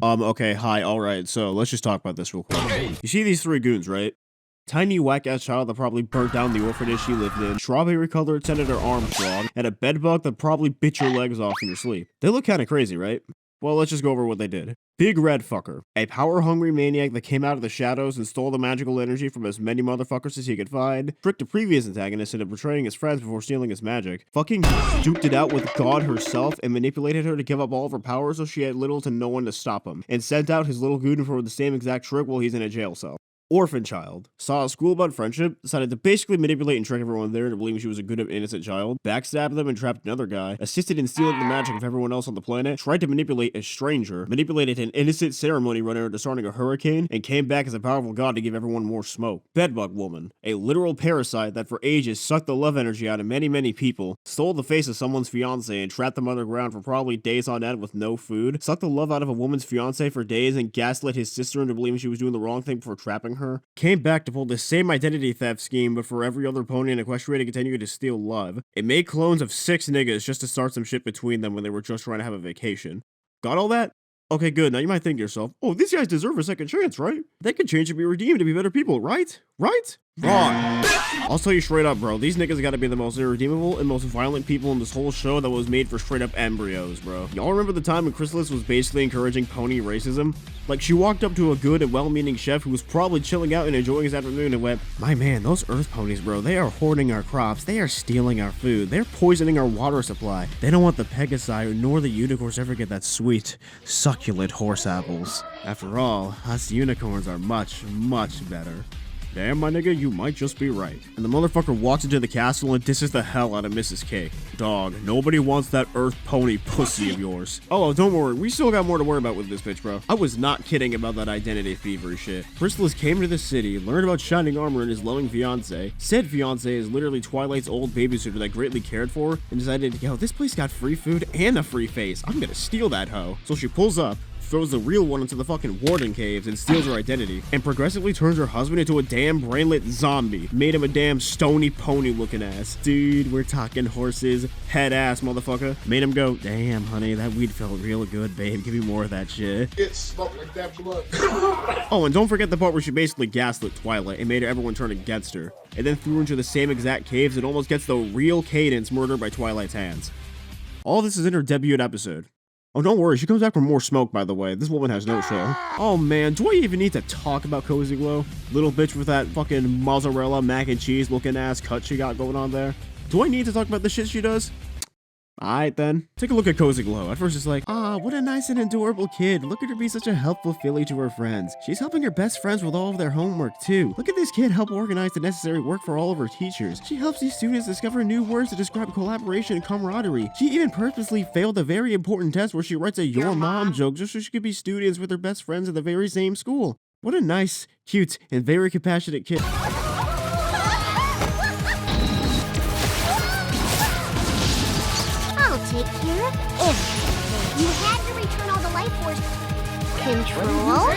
Okay, hi, alright, so let's just talk about this real quick. You see these three goons, right? Tiny whack-ass child that probably burnt down the orphanage she lived in, strawberry-colored Senator Armstrong, and a bedbug that probably bit your legs off in your sleep. They look kinda crazy, right? Well, let's just go over what they did. Big Red Fucker, a power-hungry maniac that came out of the shadows and stole the magical energy from as many motherfuckers as he could find, tricked the previous antagonist into betraying his friends before stealing his magic, fucking duped it out with God herself and manipulated her to give up all of her powers so she had little to no one to stop him, and sent out his little goon for the same exact trick while he's in a jail cell. Orphan child, saw a school about friendship, decided to basically manipulate and trick everyone there into believing she was a good and innocent child, backstabbed them and trapped another guy, assisted in stealing the magic of everyone else on the planet, tried to manipulate a stranger, manipulated an innocent ceremony runner into starting a hurricane, and came back as a powerful god to give everyone more smoke. Bedbug woman, a literal parasite that for ages sucked the love energy out of many people, stole the face of someone's fiance and trapped them underground for probably days on end with no food, sucked the love out of a woman's fiance for days and gaslit his sister into believing she was doing the wrong thing before trapping her, came back to pull the same identity theft scheme but for every other pony in Equestria to continue to steal love. It made clones of 6 niggas just to start some shit between them when they were just trying to have a vacation. Got all that? Okay, good. Now you might think to yourself, oh, these guys deserve a second chance, right? They could change and be redeemed to be better people, right? Right? Wrong. I'll tell you straight up, bro. These niggas gotta be the most irredeemable and most violent people in this whole show that was made for straight up embryos, bro. Y'all remember the time when Chrysalis was basically encouraging pony racism? Like, she walked up to a good and well-meaning chef who was probably chilling out and enjoying his afternoon and went, my man, those earth ponies, bro, they are hoarding our crops, they are stealing our food, they're poisoning our water supply. They don't want the Pegasi nor the unicorns ever get that sweet, succulent horse apples. After all, us unicorns are much better. Damn, my nigga, you might just be right. And the motherfucker walks into the castle and disses the hell out of Mrs. K. Dog, nobody wants that earth pony pussy of yours. Oh, don't worry, we still got more to worry about with this bitch, bro. I was not kidding about that identity thievery shit. Chrysalis came to the city, learned about shining armor and his loving fiance. Said fiance is literally Twilight's old babysitter that greatly cared for her, and decided, yo, this place got free food and a free face. I'm gonna steal that hoe. So she pulls up, throws the real one into the fucking warden caves and steals her identity, and progressively turns her husband into a damn brainlet zombie. Made him a damn stony pony looking ass. Dude, we're talking horses, head ass motherfucker. Made him go, damn honey, that weed felt real good, babe, give me more of that shit. It smoked like that blood. Oh, and don't forget the part where she basically gaslit Twilight and made everyone turn against her, and then threw her into the same exact caves and almost gets the real Cadence murdered by Twilight's hands. All this is in her debut episode. Oh, don't worry, she comes back for more smoke, by the way. This woman has no chill. Oh man, do I even need to talk about Cozy Glow? Little bitch with that fucking mozzarella mac and cheese looking ass cut she got going on there. Do I need to talk about the shit she does? Alright then. Take a look at Cozy Glow. At first it's like, ah, what a nice and adorable kid. Look at her be such a helpful filly to her friends. She's helping her best friends with all of their homework too. Look at this kid help organize the necessary work for all of her teachers. She helps these students discover new words to describe collaboration and camaraderie. She even purposely failed a very important test where she writes a your mom joke just so she could be students with her best friends at the very same school. What a nice, cute, and very compassionate kid. Take care of everything. You had to return all the life force control.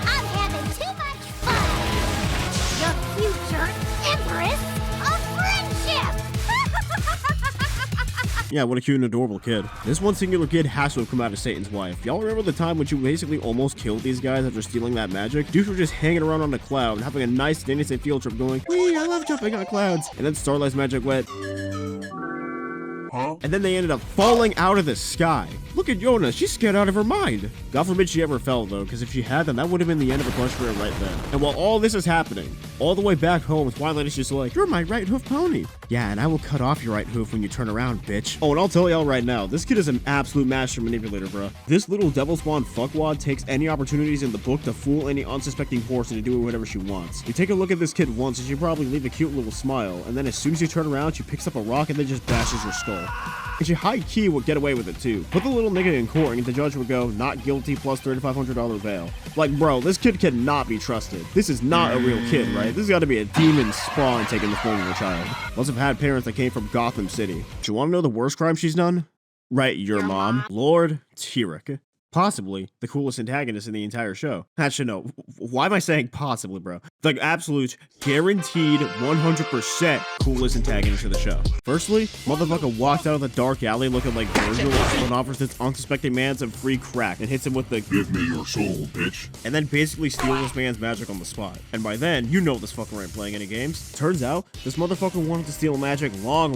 I'm having too much fun. The future Empress of Friendship. Yeah, what a cute and adorable kid. This one singular kid has to have come out of Satan's wife. Y'all remember the time when she basically almost killed these guys after stealing that magic? Dudes were just hanging around on a cloud, having a nice innocent field trip going, wee, I love jumping on clouds. And then Starlight's magic went, and then they ended up falling out of the sky. Look at Yona, she's scared out of her mind. God forbid she ever fell though, because if she had, then that would have been the end of Equestria right then. And while all this is happening, all the way back home, Twilight is just like, you're my right hoof pony. Yeah, and I will cut off your right hoof when you turn around, bitch. Oh, and I'll tell y'all right now, this kid is an absolute master manipulator, bro. This little devil spawn fuckwad takes any opportunities in the book to fool any unsuspecting horse into doing whatever she wants. You take a look at this kid once and she probably leave a cute little smile, and then as soon as you turn around, she picks up a rock and then just bashes your skull. And she high-key would get away with it too. Put the little nigga in court and the judge would go, not guilty plus $3,500 bail. Like, bro, this kid cannot be trusted. This is not a real kid, right? This has got to be a demon spawn taking the form of a child. Must have had parents that came from Gotham City. Do you want to know the worst crime she's done? Right, your mom. Lord Tirek. possibly the coolest antagonist in the entire show. Actually, no. Why am I saying possibly, bro? The absolute guaranteed 100% coolest antagonist of the show. Firstly, motherfucker walked out of the dark alley looking like Virgil and offers this unsuspecting man some free crack and hits him with the "give me your soul, bitch," and then basically steals this man's magic on the spot. And by then, you know this fucker ain't playing any games. Turns out, this motherfucker wanted to steal magic long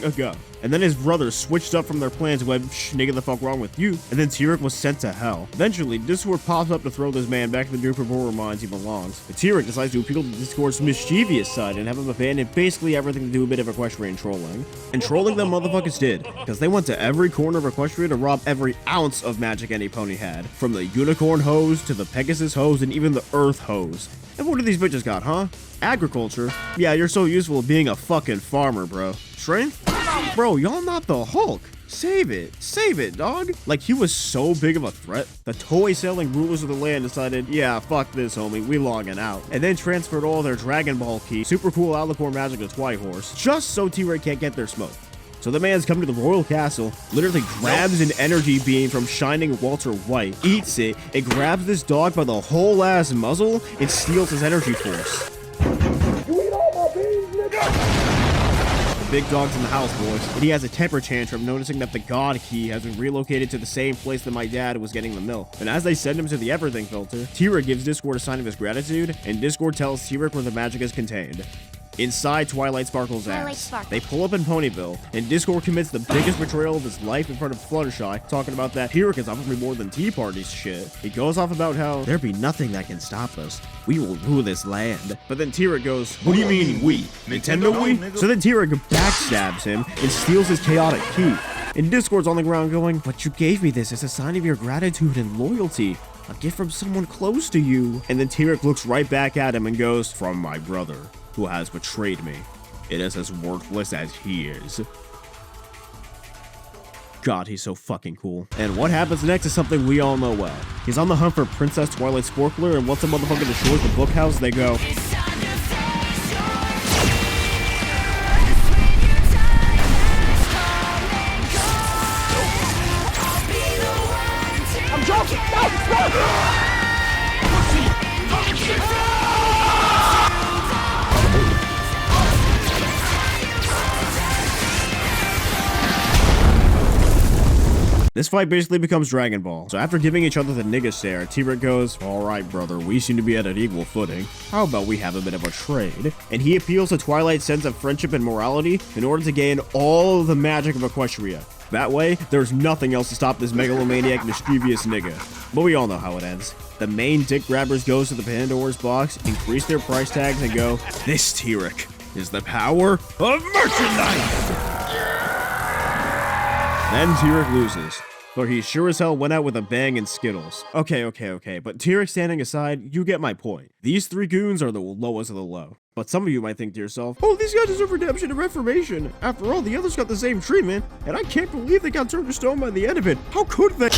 ago. And then his brothers switched up from their plans and went, nigga, the fuck wrong with you? And then Tirek was sent to hell. Eventually, Discord pops up to throw this man back to the group of horror minds he belongs. But Tirek decides to appeal to Discord's mischievous side and have him abandon basically everything to do a bit of equestrian trolling. And trolling them motherfuckers did, because they went to every corner of Equestria to rob every ounce of magic any pony had. From the unicorn hose to the Pegasus hose and even the Earth hose. And what do these bitches got, huh? Agriculture? Yeah, you're so useful at being a fucking farmer, bro. Strength? Bro, y'all not the Hulk. Save it, dog. Like, he was so big of a threat, the toy-selling rulers of the land decided, yeah, fuck this, homie, we logging out. And then transferred all their Dragon Ball key, super cool Alicorn magic to Twihorse, just so Tirek can't get their smoke. So the man's come to the royal castle, literally grabs an energy beam from Shining Walter White, eats it, and grabs this dog by the whole ass muzzle and steals his energy force. Big dog's in the house, boys. And he has a temper tantrum noticing that the god key has been relocated to the same place that my dad was getting the milk. And as they send him to the everything filter, Tirek gives Discord a sign of his gratitude, and Discord tells Tirek where the magic is contained. Inside Twilight Sparkle's ass. They pull up in Ponyville, and Discord commits the biggest betrayal of his life in front of Fluttershy, talking about that Tirek is offering me more than tea parties shit. He goes off about how there be nothing that can stop us. We will rule this land. But then Tirek goes, what do you mean we? Nintendo we? So then Tirek backstabs him and steals his chaotic key. And Discord's on the ground going, but you gave me this as a sign of your gratitude and loyalty. A gift from someone close to you. And then Tirek looks right back at him and goes, from my brother, who has betrayed me. It is as worthless as he is. God, he's so fucking cool. And what happens next is something we all know well. He's on the hunt for Princess Twilight Sparkler, and once a motherfucker destroys the book house, they go, I'm joking! No! This fight basically becomes Dragon Ball. So after giving each other the nigga stare, Tirek goes, alright brother, we seem to be at an equal footing. How about we have a bit of a trade? And he appeals to Twilight's sense of friendship and morality in order to gain all of the magic of Equestria. That way, there's nothing else to stop this megalomaniac mischievous nigga. But we all know how it ends. The main dick grabbers goes to the Pandora's box, increase their price tags, and go, this Tirek is the power of merchandise! Then Tirek loses, for he sure as hell went out with a bang and Skittles. Okay, but Tirek standing aside, you get my point. These three goons are the lowest of the low. But some of you might think to yourself, oh, these guys deserve redemption and reformation. After all, the others got the same treatment, and I can't believe they got turned to stone by the end of it. How could they?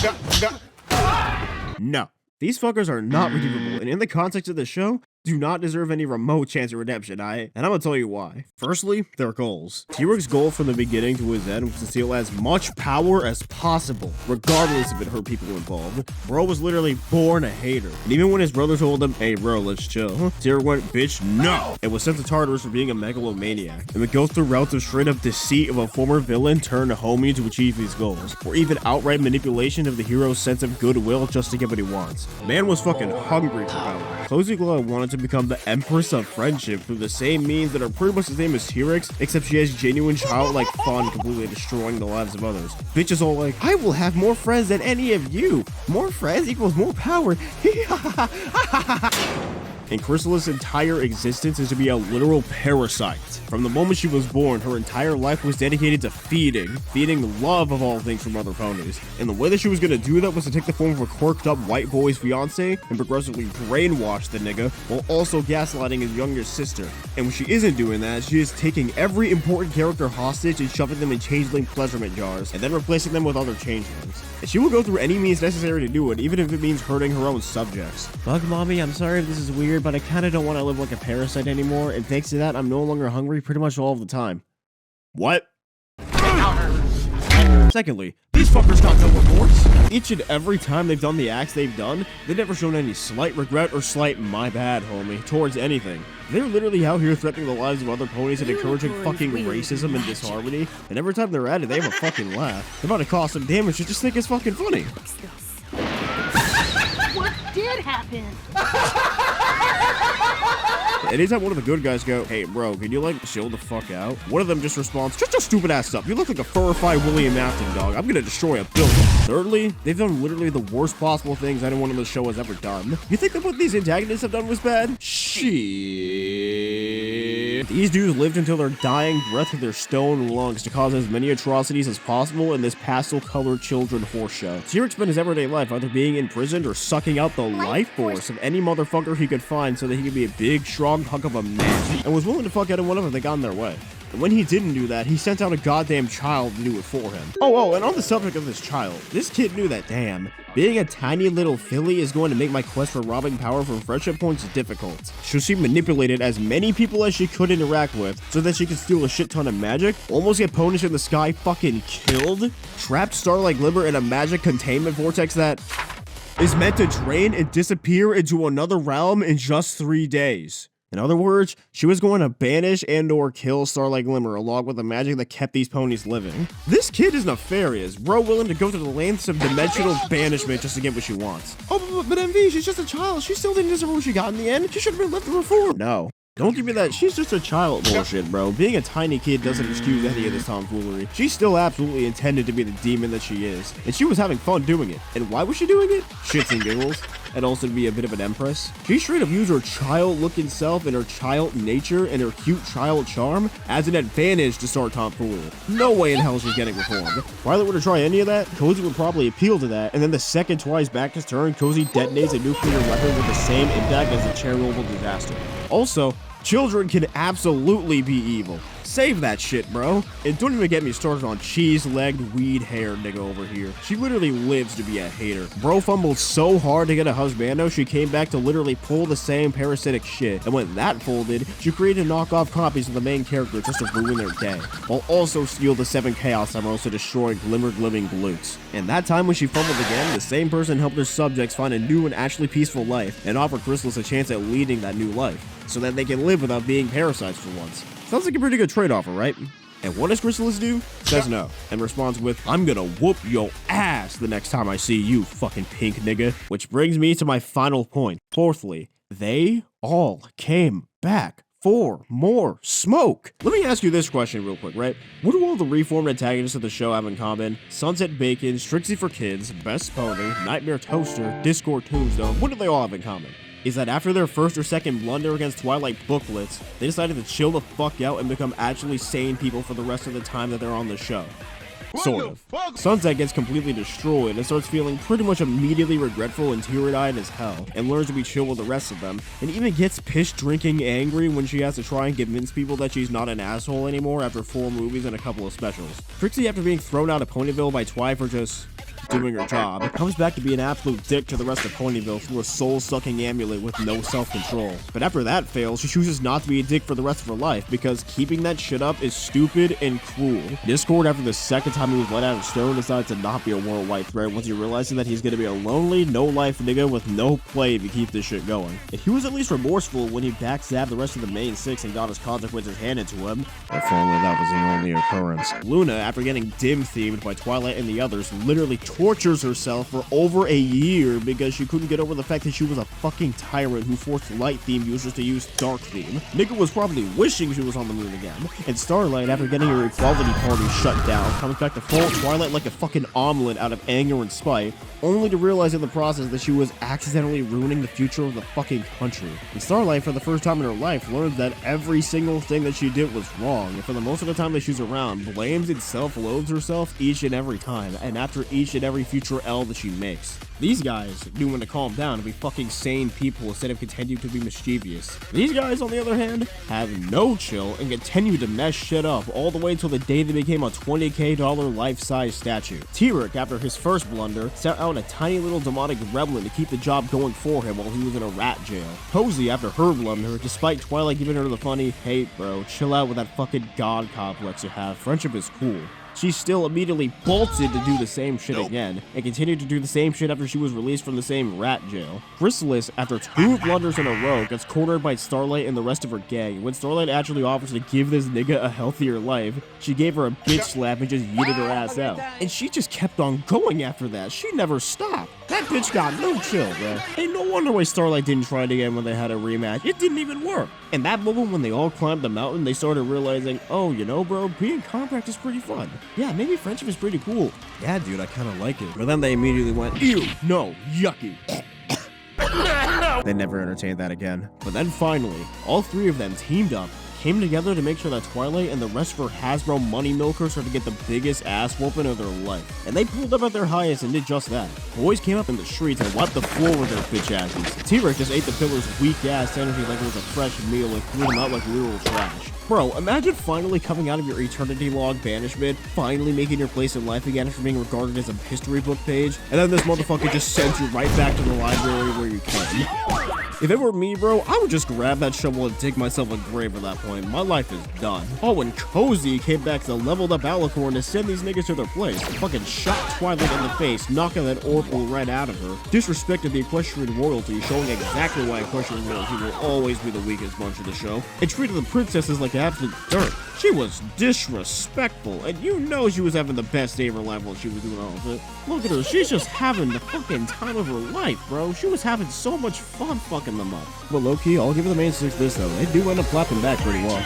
No. These fuckers are not redeemable, and in the context of the show, do not deserve any remote chance of redemption, and I'm gonna tell you why. Firstly, their goals. Tirek's goal from the beginning to his end was to steal as much power as possible, regardless if it hurt people involved. Bro was literally born a hater, and even when his brother told him, hey bro, let's chill, Tirek went, bitch, no! And was sent to Tartarus for being a megalomaniac, and would go through routes of straight up deceit of a former villain turned homie to achieve these goals, or even outright manipulation of the hero's sense of goodwill just to get what he wants. Man was fucking hungry for power. Cozy Glow wanted to become the Empress of Friendship through the same means that are pretty much the same as Tirek's, except she has genuine childlike fun completely destroying the lives of others. Bitch is all like, I will have more friends than any of you. More friends equals more power. And Chrysalis' entire existence is to be a literal parasite. From the moment she was born, her entire life was dedicated to feeding love of all things from other ponies. And the way that she was gonna do that was to take the form of a quirked up white boy's fiance and progressively brainwash the nigga while also gaslighting his younger sister. And when she isn't doing that, she is taking every important character hostage and shoving them in changeling pleasurement jars and then replacing them with other changelings. And she will go through any means necessary to do it, even if it means hurting her own subjects. Bug mommy, I'm sorry if this is weird, but I kinda don't want to live like a parasite anymore, and thanks to that, I'm no longer hungry pretty much all of the time. What? Secondly, these fuckers got no remorse. Each and every time they've done the acts they've done, they've never shown any slight regret or slight "my bad, homie" towards anything. They're literally out here threatening the lives of other ponies and encouraging fucking racism and disharmony, and every time they're at it, they have a fucking laugh. They're about to cause some damage to just think it's fucking funny. What did happen? Anytime one of the good guys go, "Hey bro, can you like chill the fuck out?" one of them just responds, "Shut your stupid ass up. You look like a furified William Afton, dog. I'm gonna destroy a building." Thirdly, they've done literally the worst possible things anyone on the show has ever done. You think that what these antagonists have done was bad? Shit. These dudes lived until their dying breath with their stone lungs to cause as many atrocities as possible in this pastel-colored children horse show. Tirek spent his everyday life either being imprisoned or sucking out the life force of any motherfucker he could find so that he could be a big, strong hunk of a man, and was willing to fuck anyone up if they got in their way. And when he didn't do that, he sent out a goddamn child to do it for him. Oh, and on the subject of this child, this kid knew that, damn, being a tiny little filly is going to make my quest for robbing power from friendship points difficult. So she manipulated as many people as she could interact with so that she could steal a shit ton of magic, almost get ponies in the sky fucking killed, trapped Starlight Glimmer in a magic containment vortex that is meant to drain and disappear into another realm in just 3 days. In other words, she was going to banish and or kill Starlight Glimmer along with the magic that kept these ponies living. This kid is nefarious, bro, willing to go to the lengths of dimensional banishment just to get what she wants. Oh, but MV, she's just a child. She still didn't deserve what she got in the end. She should have been left to reform. No. Don't give me that "she's just a child" bullshit, bro. Being a tiny kid doesn't excuse any of this tomfoolery. She still absolutely intended to be the demon that she is, and she was having fun doing it. And why was she doing it? Shits and giggles. And also to be a bit of an empress. She straight up used her child-looking self and her child nature and her cute child charm as an advantage to start tomfoolery. No way in hell she's getting reformed. If Violet were to try any of that, Cozy would probably appeal to that, and then the second Twi's back is turned, Cozy detonates a nuclear weapon with the same impact as the Chernobyl disaster. Also, children can absolutely be evil. Save that shit, bro. And don't even get me started on cheese-legged weed hair nigga over here. She literally lives to be a hater. Bro fumbled so hard to get a husbando, she came back to literally pull the same parasitic shit. And when that folded, she created knockoff copies of the main character just to ruin their day, while also steal the 7 Chaos Emeralds to destroy Glimmered Living glutes. And that time when she fumbled again, the same person helped her subjects find a new and actually peaceful life, and offer Chrysalis a chance at leading that new life, so that they can live without being parasites for once. Sounds like a pretty good trade-off, right? And what does Chrysalis do? Says no, and responds with, "I'm gonna whoop your ass the next time I see you, fucking pink nigga." Which brings me to my final point. Fourthly, they all came back for more smoke. Let me ask you this question real quick, right? What do all the reformed antagonists of the show have in common? Sunset Bacon, Strixie for Kids, Best Pony, Nightmare Toaster, Discord Tombstone, what do they all have in common? Is that after their first or second blunder against Twilight booklets, they decided to chill the fuck out and become actually sane people for the rest of the time that they're on the show. Sort of. Sunset gets completely destroyed and starts feeling pretty much immediately regretful and teary-eyed as hell, and learns to be chill with the rest of them, and even gets pissed drinking angry when she has to try and convince people that she's not an asshole anymore after 4 movies and a couple of specials. Trixie, after being thrown out of Ponyville by Twi for just doing her job, comes back to be an absolute dick to the rest of Ponyville through a soul-sucking amulet with no self-control. But after that fails, she chooses not to be a dick for the rest of her life, because keeping that shit up is stupid and cruel. Discord, after the second time he was let out of stone, decided to not be a worldwide threat once he realizes that he's gonna be a lonely, no-life nigga with no play to keep this shit going. And he was at least remorseful when he backstabbed the rest of the main 6 and got his consequences handed to him. If only that was the only occurrence. Luna, after getting dim-themed by Twilight and the others, literally tortures herself for over a year because she couldn't get over the fact that she was a fucking tyrant who forced light-themed users to use dark-theme. Nigga was probably wishing she was on the moon again. And Starlight, after getting her equality party shut down, comes back to fault Twilight like a fucking omelet out of anger and spite, only to realize in the process that she was accidentally ruining the future of the fucking country. And Starlight, for the first time in her life, learns that every single thing that she did was wrong, and for the most of the time that she's around, blames and self-loathes herself each and every time, and after each and every future L that she makes. These guys knew when to calm down and be fucking sane people instead of continuing to be mischievous. These guys, on the other hand, have no chill and continue to mess shit up all the way until the day they became a $20K life-size statue. Tirek, after his first blunder, sent out a tiny little demonic gremlin to keep the job going for him while he was in a rat jail. Cozy, after her blunder, despite Twilight giving her the funny, "Hey bro, chill out with that fucking god complex you have, friendship is cool," she still immediately bolted to do the same shit again, and continued to do the same shit after she was released from the same rat jail. Chrysalis, after 2 blunders in a row, gets cornered by Starlight and the rest of her gang. When Starlight actually offers to give this nigga a healthier life, she gave her a bitch slap and just yeeted her ass out. And she just kept on going after that. She never stopped. That bitch got no chill, bro. Ain't no wonder why Starlight didn't try it again when they had a rematch. It didn't even work. And that moment when they all climbed the mountain, they started realizing, oh, you know, bro, being compact is pretty fun. Yeah, maybe friendship is pretty cool. Yeah, dude, I kind of like it. But then they immediately went, ew, no, yucky. They never entertained that again. But then finally, all 3 of them teamed up, came together to make sure that Twilight and the rest of her Hasbro money milkers were to get the biggest ass whooping of their life. And they pulled up at their highest and did just that. Boys came up in the streets and wiped the floor with their bitch asses. Tirek just ate the pillar's weak ass energy like it was a fresh meal and threw them out like literal trash. Bro, imagine finally coming out of your eternity log banishment, finally making your place in life again after being regarded as a history book page, and then this motherfucker just sends you right back to the library where you came. If it were me, bro, I would just grab that shovel and dig myself a grave at that point. My life is done. Oh, and Cozy came back to leveled up Alicorn to send these niggas to their place. Fucking shot Twilight in the face, knocking that orbital right out of her. Disrespected the equestrian royalty, showing exactly why equestrian royalty will always be the weakest bunch of the show. And treated the princesses like absolute dirt. She was disrespectful, and you know she was having the best day of her life while she was doing all of it. Look at her, she's just having the fucking time of her life, bro. She was having so much fun fucking them up. But low-key, I'll give the main 6 this though. They do end up clapping back pretty well.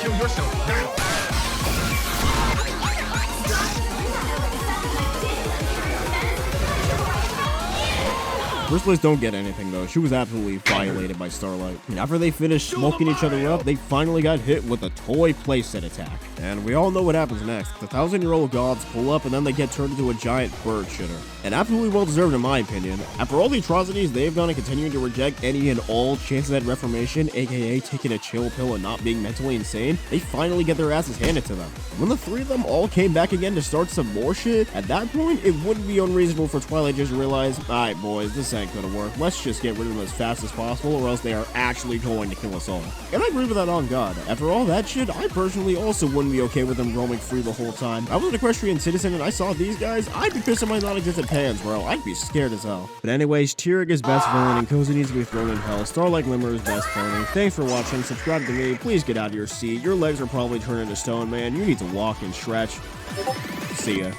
Kill yourself now. Chrysalis don't get anything though. She was absolutely violated by Starlight. And after they finished smoking each other up, they finally got hit with a toy playset attack. And we all know what happens next. The 1,000-year-old gods pull up and then they get turned into a giant bird shitter. And absolutely well deserved in my opinion. After all the atrocities they've done and continuing to reject any and all chances at reformation, aka taking a chill pill and not being mentally insane, they finally get their asses handed to them. When the 3 of them all came back again to start some more shit, at that point it wouldn't be unreasonable for Twilight just to realize, alright boys, this ain't gonna work. Let's just get rid of them as fast as possible or else they are actually going to kill us all. And I agree with that on God. After all that shit, I personally also wouldn't be okay with them roaming free the whole time. If I was an equestrian citizen and I saw these guys, I'd be pissing my non-existent pants, bro. I'd be scared as hell. But anyways, Tirek is best villain and Cozy needs to be thrown in hell. Starlight Glimmer is best pony. Thanks for watching. Subscribe to me. Please get out of your seat. Your legs are probably turning to stone, man. You need to walk and stretch. See ya.